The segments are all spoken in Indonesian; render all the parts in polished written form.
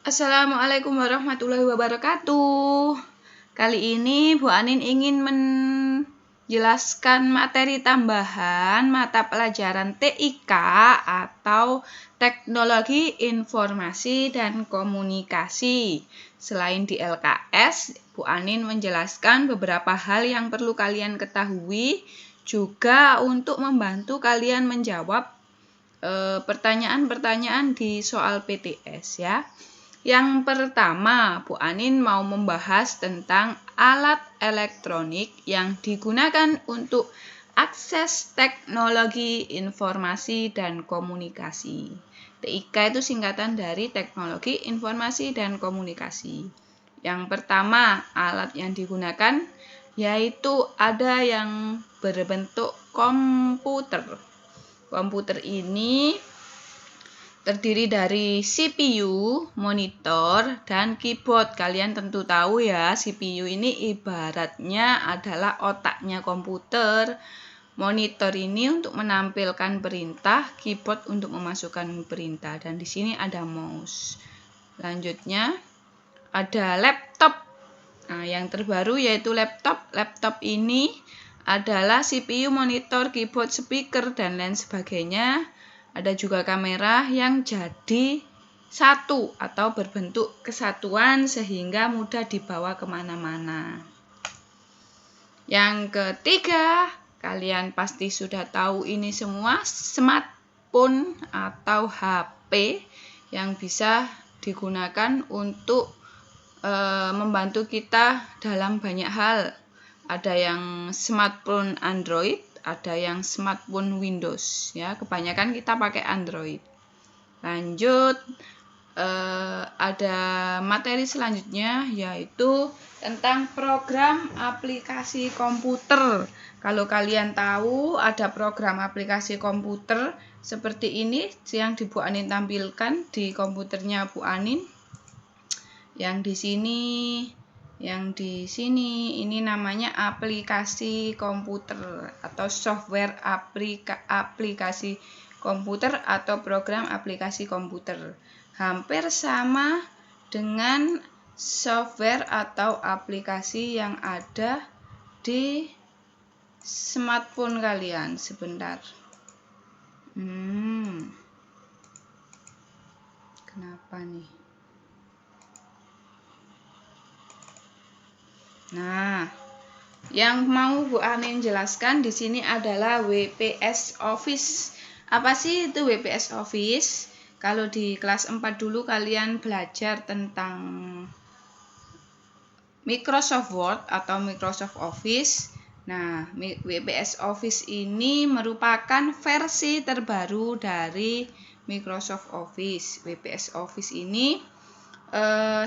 Assalamualaikum warahmatullahi wabarakatuh. Kali ini Bu Anin ingin menjelaskan materi tambahan mata pelajaran TIK atau Teknologi Informasi dan Komunikasi. Selain di LKS, Bu Anin menjelaskan beberapa hal yang perlu kalian ketahui, juga untuk membantu kalian menjawab pertanyaan-pertanyaan di soal PTS ya. Yang pertama, Bu Anin mau membahas tentang alat elektronik yang digunakan untuk akses teknologi informasi dan komunikasi. TIK itu singkatan dari Teknologi Informasi dan Komunikasi. Yang pertama, alat yang digunakan yaitu ada yang berbentuk komputer. Komputer ini terdiri dari CPU, monitor, dan keyboard. Kalian tentu tahu ya, CPU ini ibaratnya adalah otaknya komputer. Monitor ini untuk menampilkan perintah, keyboard untuk memasukkan perintah. Dan di sini ada mouse. Selanjutnya ada laptop. Nah, yang terbaru yaitu laptop. Laptop ini adalah CPU, monitor, keyboard, speaker, dan lain sebagainya. Ada juga kamera yang jadi satu atau berbentuk kesatuan sehingga mudah dibawa kemana-mana. Yang ketiga, kalian pasti sudah tahu ini semua, smartphone atau HP yang bisa digunakan untuk membantu kita dalam banyak hal. Ada yang smartphone Android, ada yang smartphone Windows ya, kebanyakan kita pakai Android. Lanjut, ada materi selanjutnya yaitu tentang program aplikasi komputer. Kalau kalian tahu ada program aplikasi komputer seperti ini yang Bu Anin tampilkan di komputernya Bu Anin. Yang di sini ini namanya aplikasi komputer atau software aplikasi komputer atau program aplikasi komputer. Hampir sama dengan software atau aplikasi yang ada di smartphone kalian. Sebentar. Kenapa nih? Nah, yang mau Bu Anin jelaskan di sini adalah WPS Office. Apa sih itu WPS Office? Kalau di kelas 4 dulu kalian belajar tentang Microsoft Word atau Microsoft Office. Nah, WPS Office ini merupakan versi terbaru dari Microsoft Office. WPS Office ini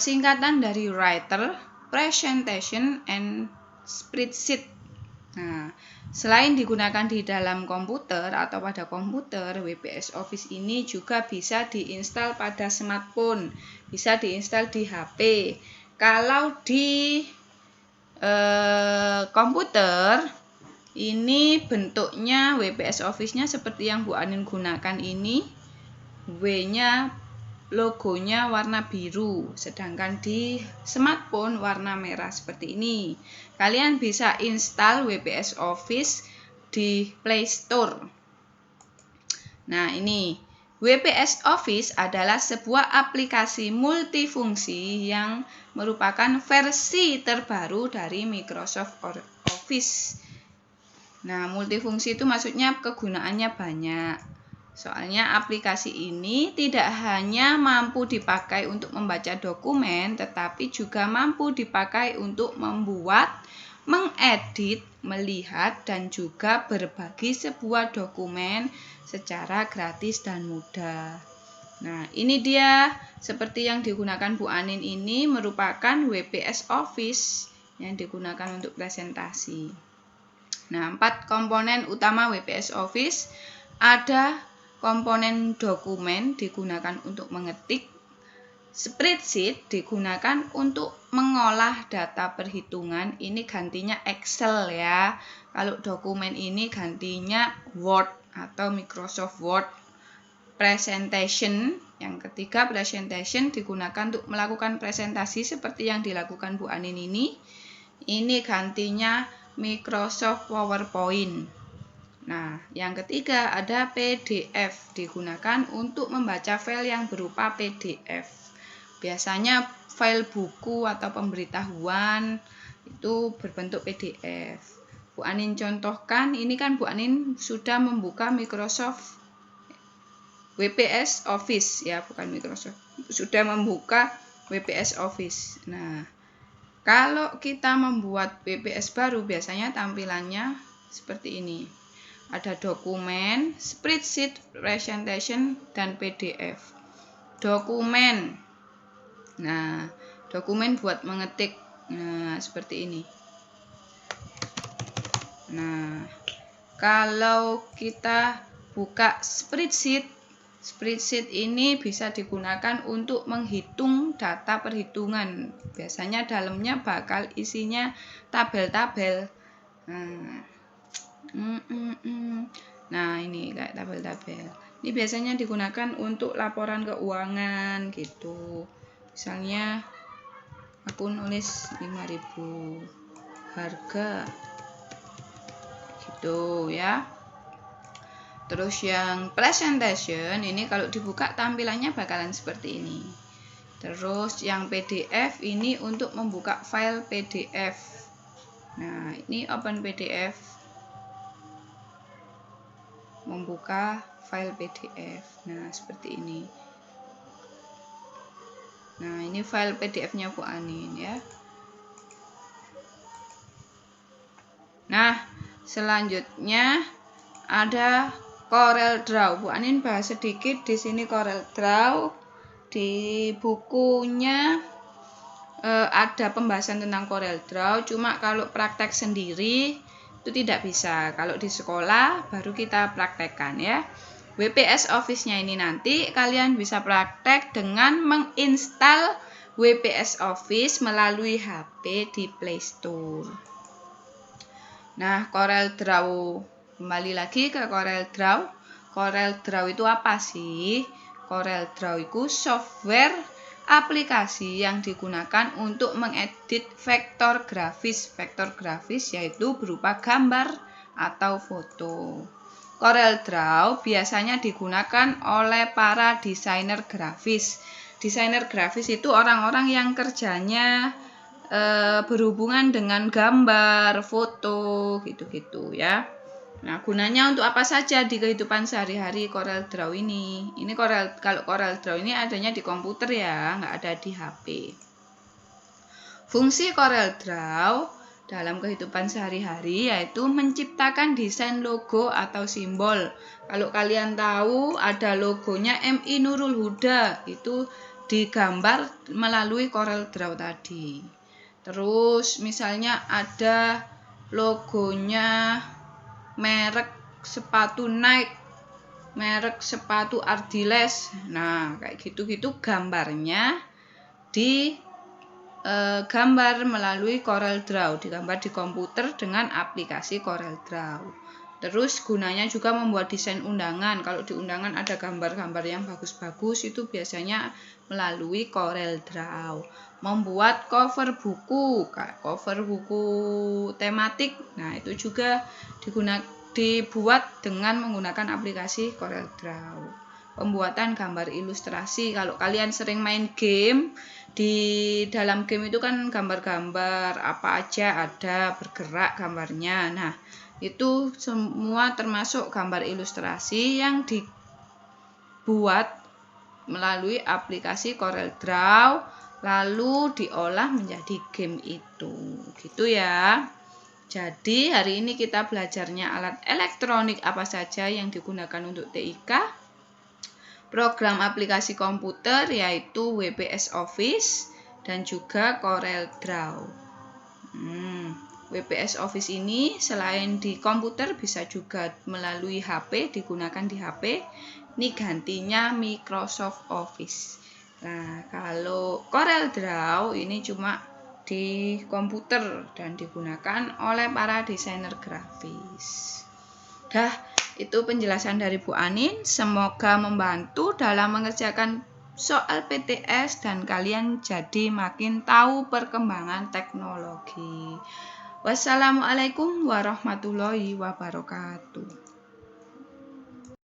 singkatan dari Writer, Presentation, and Spreadsheet. Nah, selain digunakan di dalam komputer atau pada komputer, WPS Office ini juga bisa diinstal pada smartphone, bisa diinstal di HP. Kalau di komputer, ini bentuknya WPS Office-nya seperti yang Bu Anin gunakan ini, W-nya logonya warna biru, sedangkan di smartphone warna merah seperti ini. Kalian bisa install WPS Office di Play Store. Nah, ini WPS Office adalah sebuah aplikasi multifungsi yang merupakan versi terbaru dari Microsoft Office. Nah, multifungsi itu maksudnya kegunaannya banyak. Soalnya aplikasi ini tidak hanya mampu dipakai untuk membaca dokumen, tetapi juga mampu dipakai untuk membuat, mengedit, melihat, dan juga berbagi sebuah dokumen secara gratis dan mudah. Nah, ini dia seperti yang digunakan Bu Anin ini merupakan WPS Office yang digunakan untuk presentasi. Nah, 4 komponen utama WPS Office ada komponen dokumen digunakan untuk mengetik, spreadsheet digunakan untuk mengolah data perhitungan, ini gantinya Excel ya. Kalau dokumen ini gantinya Word atau Microsoft Word. presentation. Yang ketiga, presentation digunakan untuk melakukan presentasi seperti yang dilakukan Bu Anin ini. Ini gantinya Microsoft PowerPoint. Nah, yang ketiga ada PDF, digunakan untuk membaca file yang berupa PDF. Biasanya file buku atau pemberitahuan itu berbentuk PDF. Bu Anin contohkan, ini kan Bu Anin sudah membuka Microsoft WPS Office ya, bukan Microsoft. Sudah membuka WPS Office. Nah, kalau kita membuat WPS baru biasanya tampilannya seperti ini. Ada dokumen, spreadsheet, presentation, dan PDF. Dokumen. Nah, dokumen buat mengetik. Nah, seperti ini. Nah, kalau kita buka spreadsheet ini bisa digunakan untuk menghitung data perhitungan. Biasanya dalamnya bakal isinya tabel-tabel. Nah, ini kayak tabel-tabel. Ini biasanya digunakan untuk laporan keuangan gitu. Misalnya aku nulis 5.000 harga gitu ya. Terus yang presentation ini kalau dibuka tampilannya bakalan seperti ini. Terus yang PDF ini untuk membuka file PDF. Nah, ini open PDF. Membuka file PDF. Nah, seperti ini. Nah, ini file PDF-nya Bu Anin ya. Nah, selanjutnya ada Corel Draw. Bu Anin bahas sedikit di sini Corel Draw. Di bukunya ada pembahasan tentang Corel Draw, cuma kalau praktek sendiri itu tidak bisa. Kalau di sekolah baru kita praktekkan ya. WPS Office-nya ini nanti kalian bisa praktek dengan menginstal WPS Office melalui HP di Play Store. Nah, Corel Draw. Kembali lagi ke Corel Draw. Corel Draw itu apa sih? Corel Draw itu software aplikasi yang digunakan untuk mengedit vektor grafis. Vektor grafis yaitu berupa gambar atau foto. Corel Draw biasanya digunakan oleh para desainer grafis. Desainer grafis itu orang-orang yang kerjanya berhubungan dengan gambar, foto, gitu-gitu ya. Nah, gunanya untuk apa saja di kehidupan sehari-hari Corel Draw ini? Kalau Corel Draw ini adanya di komputer ya, nggak ada di HP. Fungsi Corel Draw dalam kehidupan sehari-hari yaitu menciptakan desain logo atau simbol. Kalau kalian tahu ada logonya MI Nurul Huda, itu digambar melalui Corel Draw tadi. Terus misalnya ada logonya merek sepatu Nike, merek sepatu Ardiles. Nah, kayak gitu-gitu gambarnya gambar melalui Corel Draw, digambar di komputer dengan aplikasi Corel Draw. Terus gunanya juga membuat desain undangan. Kalau di undangan ada gambar-gambar yang bagus-bagus, itu biasanya melalui Corel Draw. Membuat cover buku tematik, nah itu juga dibuat dengan menggunakan aplikasi Corel Draw. Pembuatan gambar ilustrasi, kalau kalian sering main game, di dalam game itu kan gambar-gambar apa aja ada, bergerak gambarnya. Nah, itu semua termasuk gambar ilustrasi yang dibuat melalui aplikasi Corel Draw, lalu diolah menjadi game itu. Gitu ya. Jadi hari ini kita belajarnya alat elektronik apa saja yang digunakan untuk TIK. Program aplikasi komputer yaitu WPS Office dan juga Corel Draw. WPS Office ini selain di komputer bisa juga melalui HP, digunakan di HP. Ini gantinya Microsoft Office. Nah, kalau Corel Draw ini cuma di komputer dan digunakan oleh para desainer grafis. Dah, Itu penjelasan dari Bu Anin. Semoga membantu dalam mengerjakan soal PTS dan kalian jadi makin tahu perkembangan teknologi. Wassalamualaikum warahmatullahi wabarakatuh.